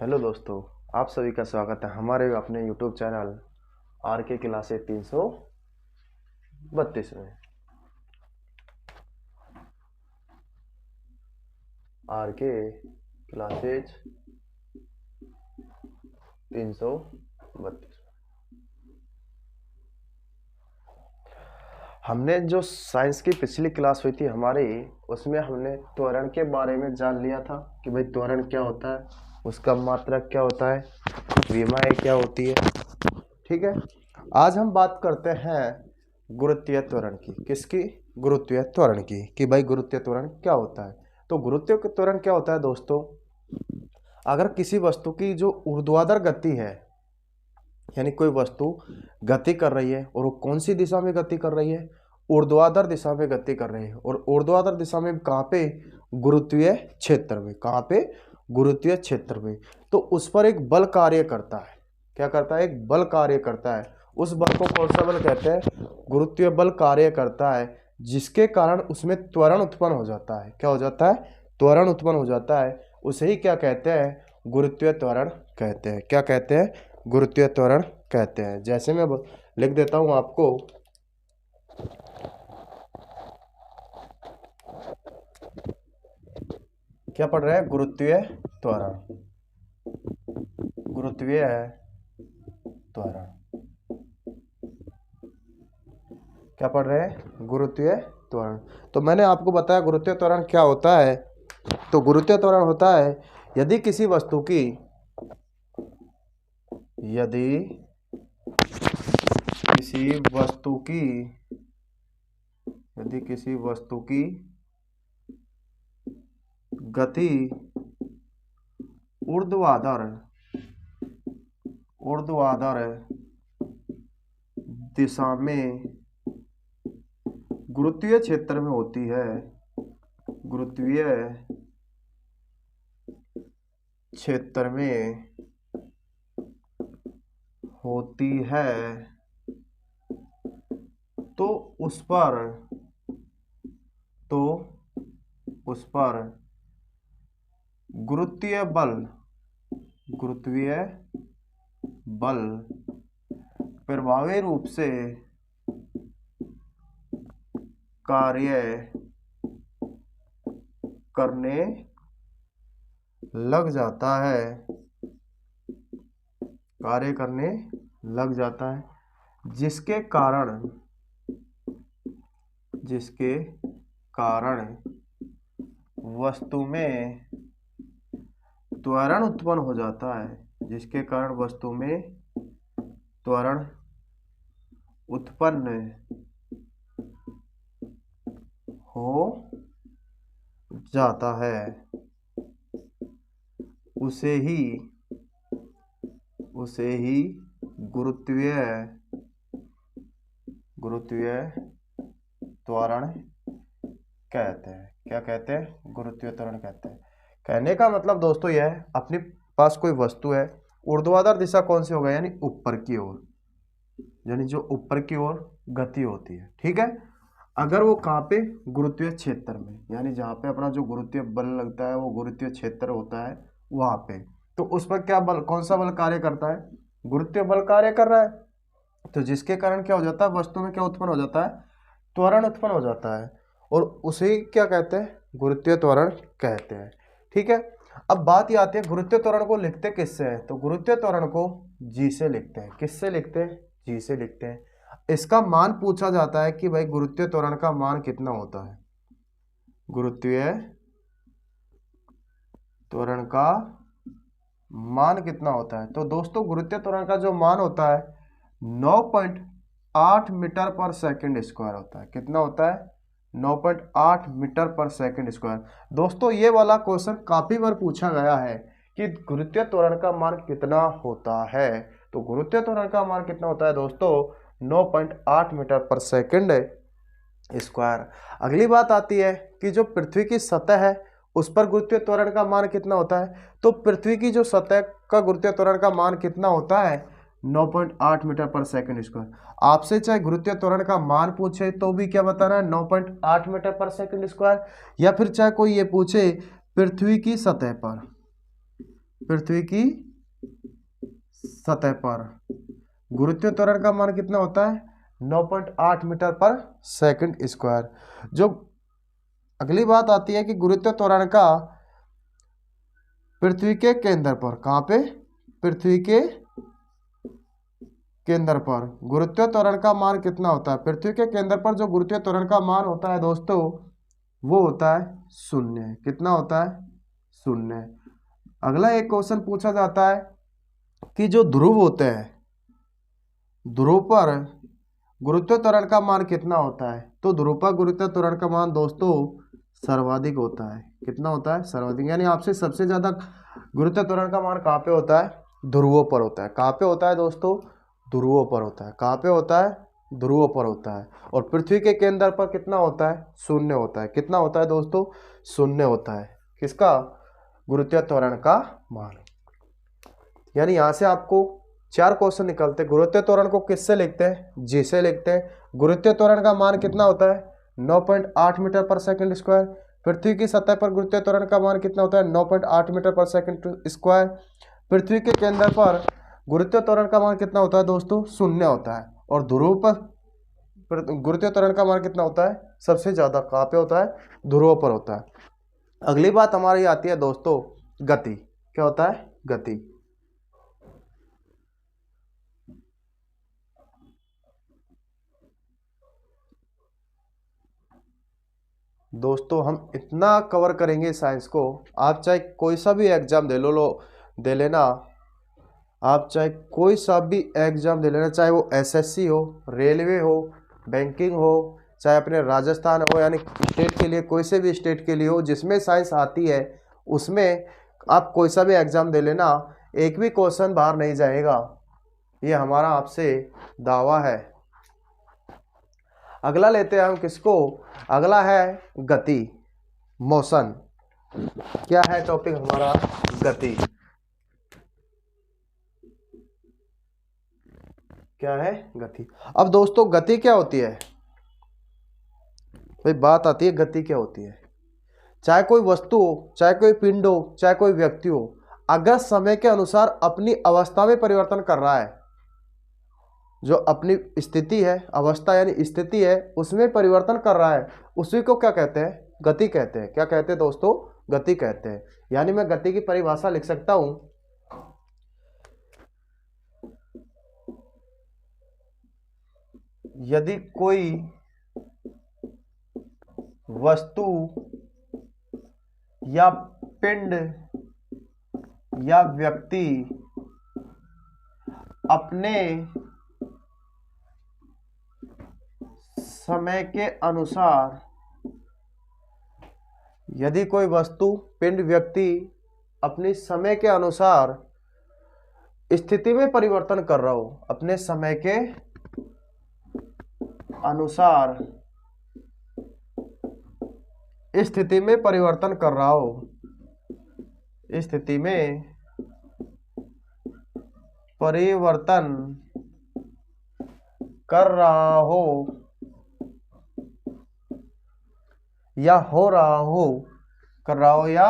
Hello दोस्तों, आप सभी का स्वागत है हमारे अपने यूट्यूब चैनल आर के क्लासेज 332 में। आर के क्लासेज 332 हमने जो साइंस की पिछली क्लास हुई थी हमारी, उसमें हमने त्वरण के बारे में जान लिया था कि भाई त्वरण क्या होता है, उसका मात्रक क्या होता है, विमाएँ क्या होती है। ठीक है, आज हम बात करते हैं गुरुत्वीय त्वरण की। किसकी? गुरुत्वीय त्वरण की, कि भाई गुरुत्वीय त्वरण क्या होता है। तो गुरुत्वीय त्वरण क्या होता है दोस्तों, अगर किसी वस्तु की जो ऊर्ध्वाधर गति है, यानी कोई वस्तु गति कर रही है और वो कौन सी दिशा में गति कर रही है, ऊर्ध्वाधर दिशा में गति कर रही है। और ऊर्ध्वाधर दिशा में कहाँ पे? गुरुत्वीय क्षेत्र में। कहाँ पे? गुरुत्वीय क्षेत्र में। तो उस पर एक बल कार्य करता है। क्या करता है? एक बल कार्य करता है। उस बल को कौन सा बल कहते हैं? गुरुत्वीय बल कार्य करता है, जिसके कारण उसमें त्वरण उत्पन्न हो जाता है। क्या हो जाता है? त्वरण उत्पन्न हो जाता है। उसे ही क्या कहते हैं? गुरुत्वीय त्वरण कहते हैं। क्या कहते हैं? गुरुत्वीय त्वरण कहते हैं। जैसे मैं लिख देता हूं आपको, क्या पढ़ रहे हैं? गुरुत्वीय त्वरण। गुरुत्वीय त्वरण क्या पढ़ रहे हैं? गुरुत्वीय त्वरण। तो मैंने आपको बताया गुरुत्वीय त्वरण क्या होता है। तो गुरुत्वीय त्वरण होता है यदि किसी वस्तु की गति ऊर्ध्वाधर दिशा में गुरुत्वीय क्षेत्र में होती है। गुरुत्वीय क्षेत्र में होती है तो उस पर गुरुत्वीय बल प्रभावी रूप से कार्य करने लग जाता है। जिसके कारण वस्तु में त्वरण उत्पन्न हो जाता है। जिसके कारण वस्तु में त्वरण उत्पन्न हो जाता है, उसे ही गुरुत्वीय त्वरण कहते हैं। क्या कहते हैं? गुरुत्वीय त्वरण कहते हैं। कहने का मतलब दोस्तों यह है, अपने पास कोई वस्तु है, ऊर्ध्वाधर दिशा कौन सी होगा? यानी ऊपर की ओर, यानी जो ऊपर की ओर गति होती है। ठीक है, अगर वो कहाँ पे? गुरुत्वीय क्षेत्र में, यानी जहाँ पे अपना जो गुरुत्वीय बल लगता है वो गुरुत्वीय क्षेत्र होता है वहां पे। तो उस पर क्या बल, कौन सा बल कार्य करता है? गुरुत्वीय बल कार्य कर रहा है। तो जिसके कारण क्या हो जाता है? वस्तु में क्या उत्पन्न हो जाता है? त्वरण उत्पन्न हो जाता है, और उसे क्या कहते हैं? गुरुत्वीय त्वरण कहते हैं। ठीक है, अब बात ये आती है गुरुत्वीय त्वरण को लिखते किससे हैं? तो गुरुत्वीय त्वरण को जी से लिखते हैं। किससे लिखते हैं? जी से लिखते हैं। इसका मान पूछा जाता है कि भाई गुरुत्वीय त्वरण का मान कितना होता है। गुरुत्वीय त्वरण का मान कितना होता है? तो दोस्तों गुरुत्वीय त्वरण का जो मान होता है 9.8 मीटर पर सेकंड स्क्वायर होता है। कितना होता है? 9.8 मीटर पर सेकंड स्क्वायर। दोस्तों ये वाला क्वेश्चन काफी बार पूछा गया है कि गुरुत्वीय त्वरण का मान कितना होता है। तो गुरुत्वीय त्वरण का मान कितना होता है दोस्तों? 9.8 मीटर पर सेकंड स्क्वायर। अगली बात आती है कि जो पृथ्वी की सतह है उस पर गुरुत्वीय त्वरण का मान कितना होता है। तो पृथ्वी की जो सतह का गुरुत्वीय त्वरण का मान कितना होता है? 9.8 मीटर पर सेकंड स्क्वायर। आपसे चाहे गुरुत्वीय त्वरण का मान पूछे तो भी क्या बताना है? 9.8 मीटर पर सेकंड स्क्वायर। या फिर चाहे कोई ये पूछे पृथ्वी की सतह पर पृथ्वी की सतह पर। गुरुत्वीय त्वरण का मान कितना होता है? 9.8 मीटर पर सेकंड स्क्वायर। जो अगली बात आती है कि गुरुत्वीय त्वरण का पृथ्वी के केंद्र पर, कहाँ पे? पृथ्वी के केंद्र पर गुरुत्वीय त्वरण का मान कितना होता है? पृथ्वी के केंद्र पर जो गुरुत्वीय त्वरण का मान होता है दोस्तों, वो होता है 0। कितना होता है? 0। अगला एक क्वेश्चन पूछा जाता है कि जो ध्रुव होते हैं, ध्रुव पर गुरुत्वीय त्वरण का मान कितना होता है? तो ध्रुव पर गुरुत्वीय त्वरण का मान दोस्तों सर्वाधिक होता है। कितना होता है? सर्वाधिक। यानी आपसे सबसे ज्यादा गुरुत्वीय त्वरण का मान कहाँ पे होता है? ध्रुवों पर होता है। कहाँ पे होता है दोस्तों? ध्रुवों पर होता है। कहाँ पे होता है? ध्रुवों पर होता है। और पृथ्वी के केंद्र पर कितना होता है? 0 होता है। कितना होता है दोस्तों? 0 होता है। किसका? गुरुत्वीय त्वरण का मान। यानी यहाँ से आपको 4 क्वेश्चन निकलते हैं। गुरुत्वीय त्वरण को किससे लिखते हैं? जी से लिखते हैं। गुरुत्वीय त्वरण का मान कितना होता है? 9.8 मीटर पर सेकंड स्क्वायर। पृथ्वी की सतह पर गुरुत्वीय त्वरण का मान कितना होता है? 9.8 मीटर पर सेकंड स्क्वायर। पृथ्वी के केंद्र पर गुरुत्वीय त्वरण का मान कितना होता है दोस्तों? 0 होता है। और ध्रुव पर गुरुत्वीय त्वरण का मान कितना होता है? सबसे ज्यादा। कहाँ पे होता है? ध्रुव पर होता है। अगली बात हमारी आती है दोस्तों गति। क्या होता है? गति। दोस्तों हम इतना कवर करेंगे साइंस को, आप चाहे कोई सा भी एग्जाम दे लेना। आप चाहे कोई सा भी एग्जाम दे लेना, चाहे वो एसएससी हो, रेलवे हो, बैंकिंग हो, चाहे अपने राजस्थान हो, यानी स्टेट के लिए, कोई से भी स्टेट के लिए हो जिसमें साइंस आती है, उसमें आप कोई सा भी एग्जाम दे लेना, एक भी क्वेश्चन बाहर नहीं जाएगा। ये हमारा आपसे दावा है। अगला लेते हैं हम किसको? अगला है गति, मोशन। क्या है टॉपिक हमारा? गति। क्या है? गति। अब दोस्तों गति क्या होती है? भाई बात आती है गति क्या होती है। चाहे कोई वस्तु हो, चाहे कोई पिंड हो, चाहे कोई व्यक्ति हो, अगर समय के अनुसार अपनी अवस्था में परिवर्तन कर रहा है, जो अपनी स्थिति है, अवस्था यानी स्थिति है, उसमें परिवर्तन कर रहा है, उसी को क्या कहते हैं? गति कहते हैं। क्या कहते हैं दोस्तों? गति कहते हैं। यानी मैं गति की परिभाषा लिख सकता हूं, यदि कोई वस्तु या पिंड या व्यक्ति अपने समय के अनुसार, यदि कोई वस्तु, पिंड, व्यक्ति अपने समय के अनुसार स्थिति में परिवर्तन कर रहा हो, अपने समय के अनुसार स्थिति में परिवर्तन कर रहा हो, स्थिति में परिवर्तन कर रहा हो या हो रहा हो, कर रहा हो या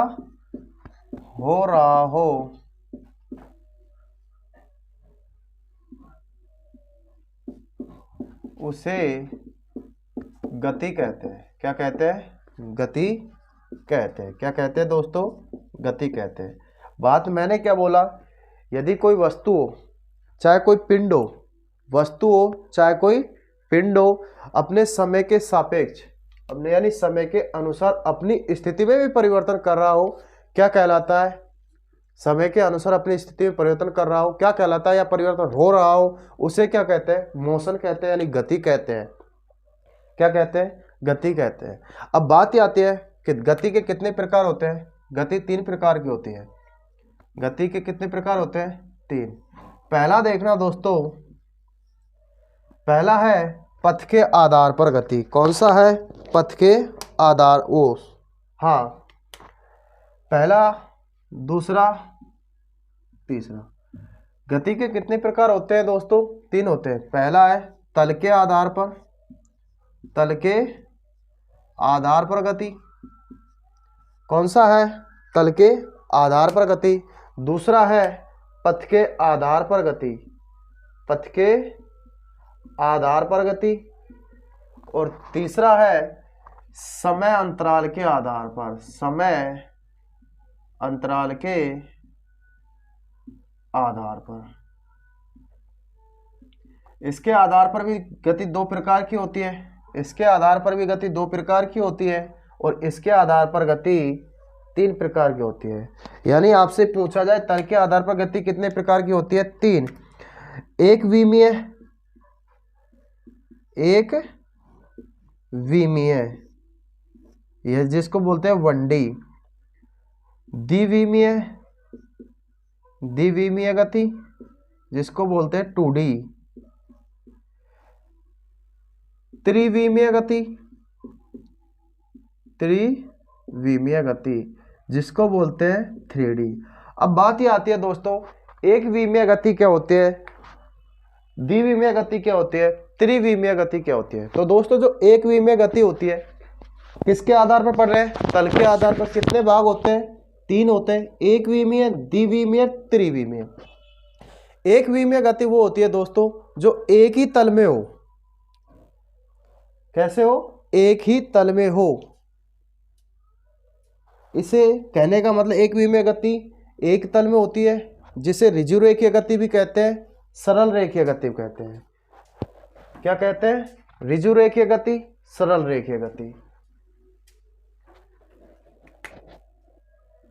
हो रहा हो, उसे गति कहते हैं। क्या कहते हैं? गति कहते हैं। क्या कहते हैं दोस्तों? गति कहते हैं। बात मैंने क्या बोला? यदि कोई वस्तु हो, चाहे कोई पिंड हो, वस्तु हो चाहे कोई पिंड हो, अपने समय के सापेक्ष, अपने यानी समय के अनुसार अपनी स्थिति में भी परिवर्तन कर रहा हो, क्या कहलाता है? समय के अनुसार अपनी स्थिति में परिवर्तन कर रहा हो, क्या कहलाता है? या परिवर्तन हो रहा हो, उसे क्या कहते हैं? मोशन कहते हैं, यानी गति कहते हैं। क्या कहते हैं? गति कहते हैं। अब बात ये आती है कि गति के कितने प्रकार होते हैं? गति 3 प्रकार की होती है। गति के कितने प्रकार होते हैं? 3। पहला देखना दोस्तों, पहला है पथ के आधार पर गति। कौन सा है? पथ के आधार, वो हाँ, पहला, दूसरा, तीसरा। गति के कितने प्रकार होते हैं दोस्तों? 3 होते हैं। पहला है तल के आधार पर, तल के आधार पर गति। कौन सा है? तल के आधार पर गति। दूसरा है पथ के आधार पर गति, पथ के आधार पर गति, और तीसरा है समय अंतराल के आधार पर, समय अंतराल के आधार पर। इसके आधार पर भी गति दो प्रकार की होती है, इसके आधार पर भी गति दो प्रकार की होती है, और इसके आधार पर गति तीन प्रकार की होती है। यानी आपसे पूछा जाए तल के आधार पर गति कितने प्रकार की होती है? तीन। एक विमीय, एक विमीय, यह जिसको बोलते हैं 1D। द्विविमीय, द्विविमीय गति जिसको बोलते हैं 2D। त्रिविमीय गति, त्रिविमीय गति जिसको बोलते हैं 3D। अब बात ये आती है दोस्तों, एक विमीय गति क्या होती है, द्विविमीय गति क्या होती है, त्रिविमीय गति क्या होती है। तो दोस्तों जो एक विमीय गति होती है किसके आधार पर पढ़ रहे हैं? तल के आधार पर। कितने भाग होते हैं? तीन होते हैं, एक विमीय, द्विविमीय, त्रिविमीय। एक विमीय गति वो होती है दोस्तों जो एक ही तल में हो। कैसे हो? एक ही तल में हो। इसे कहने का मतलब एक विमीय गति एक तल में होती है, जिसे ऋजु रेखीय गति भी कहते हैं, सरल रेखीय गति भी कहते हैं। क्या कहते हैं? ऋजु रेखीय गति, सरल रेखीय गति।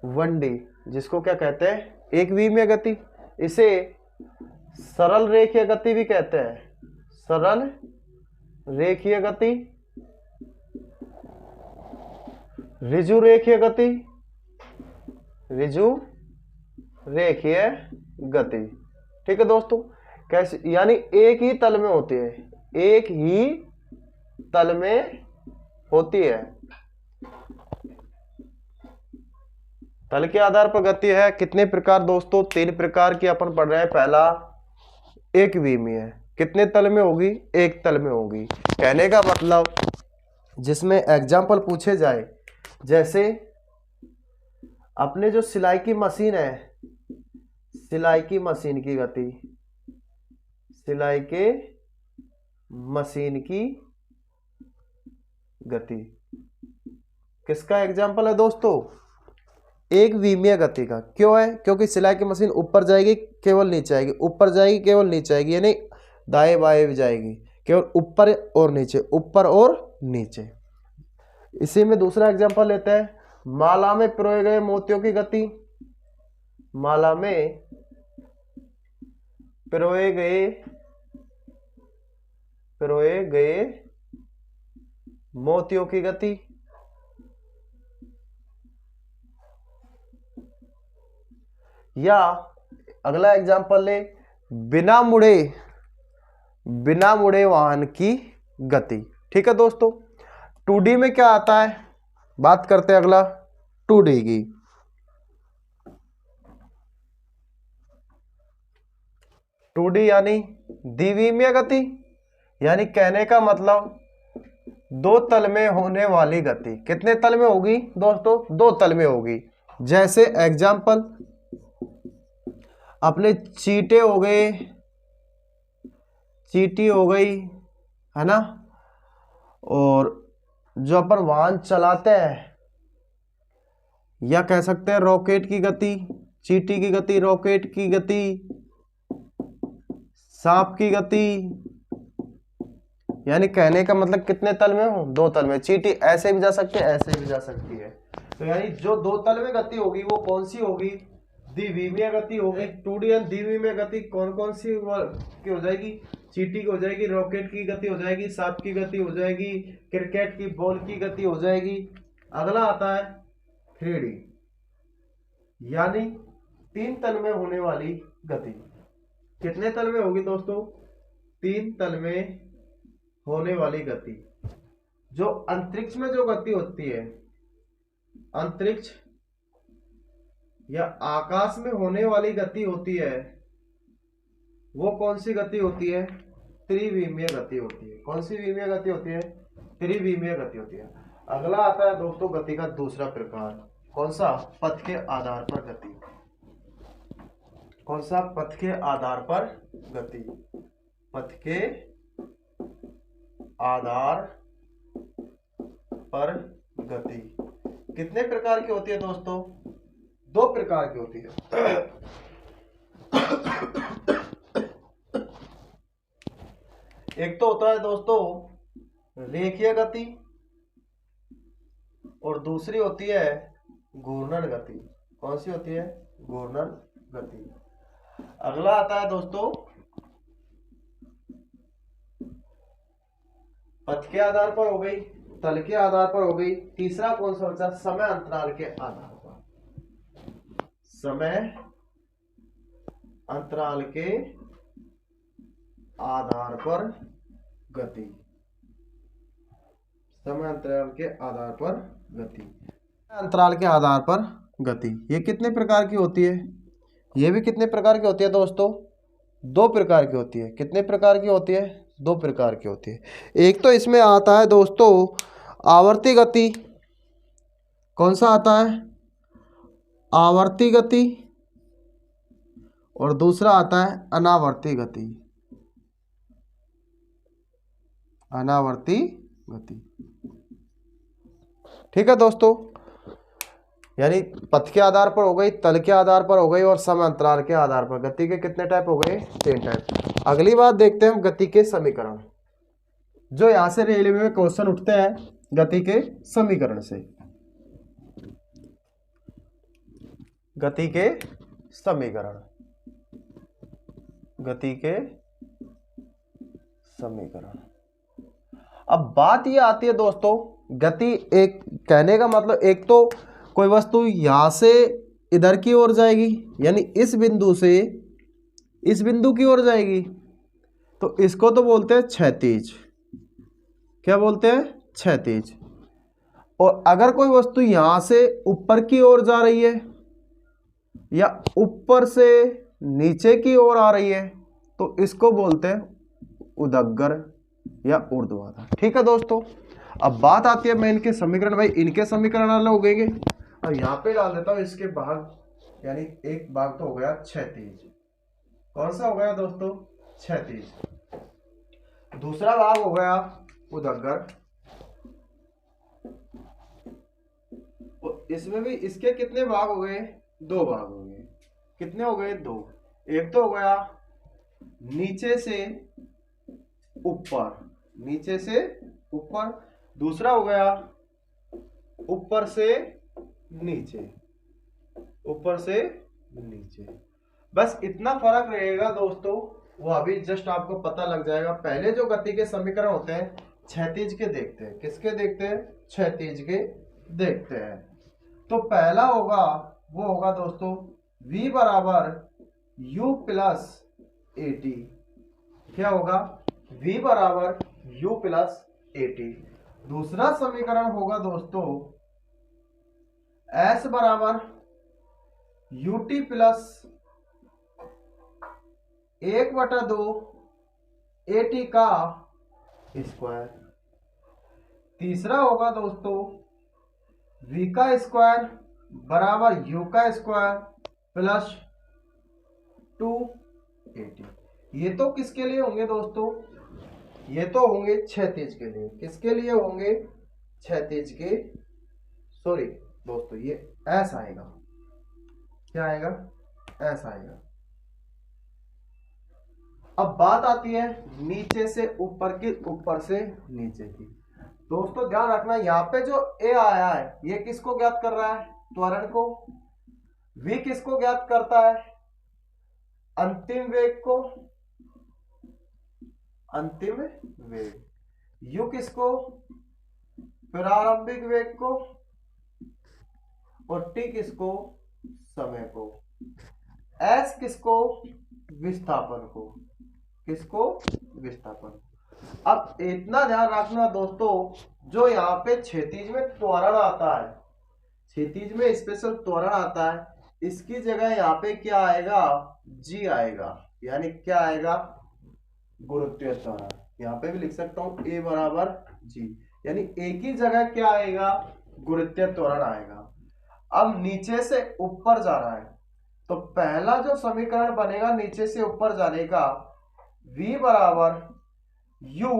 1D जिसको क्या कहते हैं? एक विमीय गति। इसे सरल रेखीय गति भी कहते हैं, सरल रेखीय गति, ऋजु रेखीय गति, ऋजु रेखीय गति। ठीक है दोस्तों। कैसे? यानी एक ही तल में होती है, एक ही तल में होती है। तल के आधार पर गति है कितने प्रकार दोस्तों? तीन प्रकार की अपन पढ़ रहे हैं। पहला एक विमीय, कितने तल में होगी? एक तल में होगी। कहने का मतलब जिसमें एग्जाम्पल पूछे जाए, जैसे अपने जो सिलाई की मशीन है, सिलाई की मशीन की गति, सिलाई के मशीन की गति किसका एग्जाम्पल है दोस्तों? एक विमीय गति का। क्यों है? क्योंकि सिलाई की मशीन ऊपर जाएगी केवल नीचे आएगी, ऊपर जाएगी केवल नीचे आएगी, यानी दाएं बाएं भी जाएगी, केवल ऊपर और नीचे, ऊपर और नीचे। इसी में दूसरा एग्जांपल लेते हैं, माला में पिरोए गए मोतियों की गति, माला में पिरोए गए मोतियों की गति। या अगला एग्जांपल ले, बिना मुड़े वाहन की गति। ठीक है दोस्तों। 2D में क्या आता है? बात करते हैं अगला 2D की। 2D यानी द्विविमीय गति, यानी कहने का मतलब दो तल में होने वाली गति। कितने तल में होगी दोस्तों? दो तल में होगी। जैसे एग्जांपल अपने चींटे हो गए, चींटी हो गई, है ना, और जो अपन वाहन चलाते हैं, या कह सकते हैं रॉकेट की गति, चींटी की गति, रॉकेट की गति, सांप की गति। यानी कहने का मतलब कितने तल में हो? दो तल में। चींटी ऐसे भी जा सकती है, ऐसे भी जा सकती है। तो यानी जो दो तल में गति होगी वो कौन सी होगी? द्विविमीय गति होगी। 2D एंड द्विविमीय गति कौन कौन सी की हो जाएगी? चींटी की हो जाएगी, रॉकेट की गति हो जाएगी, सांप की गति हो जाएगी, क्रिकेट की बॉल की गति हो जाएगी। अगला आता है 3D, यानी तीन तल में होने वाली गति। कितने तल में होगी दोस्तों? तीन तल में होने वाली गति। जो अंतरिक्ष में जो गति होती है, अंतरिक्ष या आकाश में होने वाली गति होती है, वो कौन सी गति होती है? त्रिविमीय गति होती है। कौन सी विमीय गति होती है? त्रिविमीय गति होती है। अगला आता है दोस्तों गति का दूसरा प्रकार। कौन सा? पथ के आधार पर गति। कौन सा? पथ के आधार पर गति। पथ के आधार पर गति कितने प्रकार की होती है दोस्तों? 2 प्रकार की होती है। एक तो होता है दोस्तों रेखीय गति और दूसरी होती है घूर्णन गति। कौन सी होती है? घूर्णन गति। अगला आता है दोस्तों पथ के आधार पर हो गई, तल के आधार पर हो गई। तीसरा कौन सा बचा? समय अंतराल के आधार पर। समय अंतराल के आधार पर गति। समय अंतराल के आधार पर गति। अंतराल के आधार पर गति ये कितने प्रकार की होती है? ये भी कितने प्रकार की होती है दोस्तों? 2 प्रकार की होती है। कितने प्रकार की होती है? 2 प्रकार की होती है। एक तो इसमें आता है दोस्तों आवर्ती गति। कौन सा आता है? आवर्ती गति। और दूसरा आता है अनावर्ती गति। अनावर्ती गति। ठीक है दोस्तों, यानी पथ के आधार पर हो गई, तल के आधार पर हो गई और समय अंतराल के आधार पर। गति के कितने टाइप हो गए? 3 टाइप। अगली बात देखते हैं हम गति के समीकरण, जो यहां से रेलवे में क्वेश्चन उठते हैं गति के समीकरण से। गति के समीकरण, गति के समीकरण। अब बात ये आती है दोस्तों, गति एक कहने का मतलब एक तो कोई वस्तु यहां से इधर की ओर जाएगी, यानी इस बिंदु से इस बिंदु की ओर जाएगी, तो इसको तो बोलते हैं क्षैतिज। क्या बोलते हैं? क्षैतिज। और अगर कोई वस्तु यहां से ऊपर की ओर जा रही है या ऊपर से नीचे की ओर आ रही है, तो इसको बोलते हैं उदग्गर या ऊर्ध्वाधर। ठीक है दोस्तों, अब बात आती है मैं इनके समीकरण, भाई इनके समीकरण अलग हो गए। अब यहां पे डाल देता हूं इसके भाग, यानी एक भाग तो हो गया क्षैतिज। कौन सा हो गया दोस्तों? क्षैतिज। दूसरा भाग हो गया उदग्गर। इसमें भी इसके कितने भाग हो गए? 2 भाग हो गए। कितने हो गए? 2। एक तो हो गया नीचे से ऊपर, नीचे से ऊपर। दूसरा हो गया ऊपर से नीचे, ऊपर से नीचे। बस इतना फर्क रहेगा दोस्तों, वो अभी जस्ट आपको पता लग जाएगा। पहले जो गति के समीकरण होते हैं क्षैतिज के देखते हैं। किसके देखते हैं? क्षैतिज के देखते हैं। तो पहला होगा वो होगा दोस्तों v बराबर u प्लस AT। क्या होगा? v बराबर u प्लस AT। दूसरा समीकरण होगा दोस्तों s बराबर ut प्लस 1/2 AT का स्क्वायर। तीसरा होगा दोस्तों v का स्क्वायर बराबर u का स्क्वायर प्लस 2AT। ये तो किसके लिए होंगे दोस्तों? ये तो होंगे क्षैतिज के लिए। किसके लिए होंगे? क्षैतिज के। सॉरी दोस्तों, ये ऐसा आएगा। क्या आएगा? ऐसा आएगा। अब बात आती है नीचे से ऊपर की, ऊपर से नीचे की। दोस्तों ध्यान रखना, यहाँ पे जो ए आया है ये किसको ज्ञात कर रहा है? त्वरण को। वी किसको ज्ञात करता है? अंतिम वेग को। अंतिम वेग। यू किसको? प्रारंभिक वेग को। और टी किसको? समय को। एस किसको? विस्थापन को। किसको? विस्थापन। अब इतना ध्यान रखना दोस्तों, जो यहाँ पे क्षैतिज में त्वरण आता है, क्षैतिज में स्पेशल त्वरण आता है, इसकी जगह यहाँ पे क्या आएगा? जी आएगा। यानी क्या आएगा? गुरुत्वीय त्वरण। यहाँ पे भी लिख सकता हूं ए बराबर जी, यानी एक ही जगह क्या आएगा? गुरुत्वीय त्वरण आएगा। अब नीचे से ऊपर जा रहा है, तो पहला जो समीकरण बनेगा नीचे से ऊपर जाने का, v बराबर u,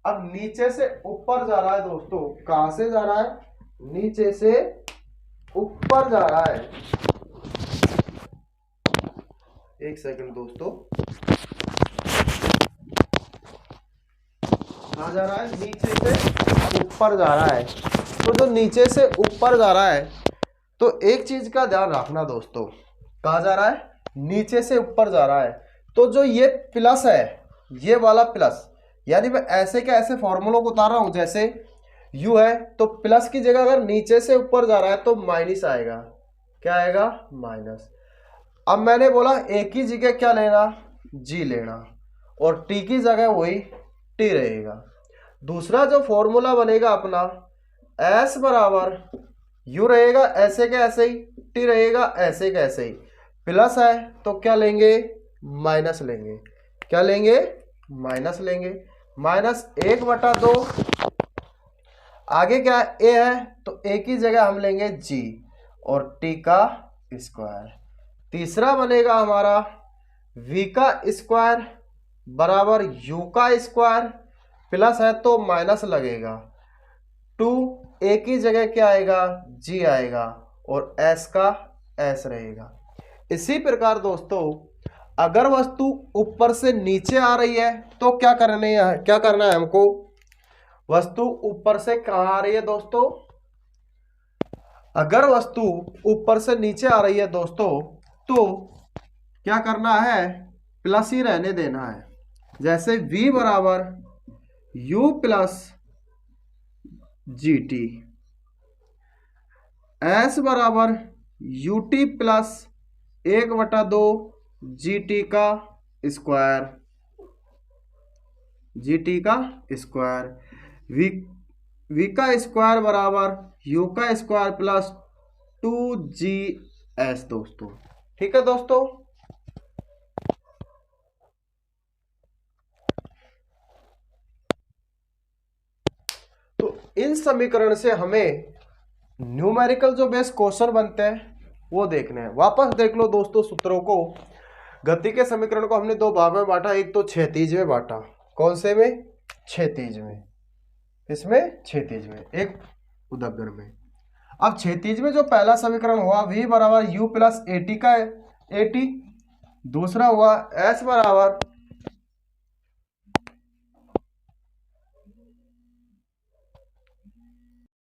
अब नीचे से ऊपर जा रहा है दोस्तों, कहां से जा रहा है, नीचे से ऊपर जा रहा है, एक सेकंड दोस्तों, कहां जा रहा है, नीचे से ऊपर जा रहा है। तो जो नीचे से ऊपर जा रहा है, तो एक चीज का ध्यान रखना दोस्तों, कहां जा रहा है, नीचे से ऊपर जा रहा है। तो जो ये प्लस है, ये वाला प्लस, यानी मैं ऐसे के ऐसे फॉर्मूलों को उतार रहा हूं, जैसे u है तो प्लस की जगह अगर नीचे से ऊपर जा रहा है तो माइनस आएगा, क्या आएगा, माइनस। अब मैंने बोला a की जगह क्या लेना, g लेना, और t की जगह वही t रहेगा। दूसरा जो फॉर्मूला बनेगा अपना, s बराबर u रहेगा ऐसे के ऐसे ही, t रहेगा ऐसे के ऐसे ही, प्लस है तो क्या लेंगे, माइनस लेंगे, क्या लेंगे, माइनस लेंगे, माइनस 1/2, आगे क्या a है तो a की जगह हम लेंगे g और t का स्क्वायर। तीसरा बनेगा हमारा v का स्क्वायर बराबर u का स्क्वायर, प्लस है तो माइनस लगेगा, 2a की जगह क्या आएगा, g आएगा, और s का s रहेगा। इसी प्रकार दोस्तों अगर वस्तु ऊपर से नीचे आ रही है तो क्या करना है हमको, वस्तु ऊपर से कहां आ रही है दोस्तों, अगर वस्तु ऊपर से नीचे आ रही है दोस्तों तो क्या करना है, प्लस ही रहने देना है। जैसे v बराबर u प्लस gt, s बराबर ut प्लस 1/2 gt का स्क्वायर, v का स्क्वायर बराबर u का स्क्वायर प्लस 2gs दोस्तों। ठीक है दोस्तों, तो इन समीकरण से हमें न्यूमेरिकल जो बेस क्वेश्चन बनते हैं वो देखने हैं। वापस देख लो दोस्तों सूत्रों को। गति के समीकरण को हमने दो भाग में बांटा, एक तो क्षैतिज में बांटा, कौन से में, क्षैतिज में, इसमें क्षैतिज में, एक उदग्र में। अब क्षैतिज में जो पहला समीकरण हुआ v बराबर u प्लस at का at, दूसरा हुआ s बराबर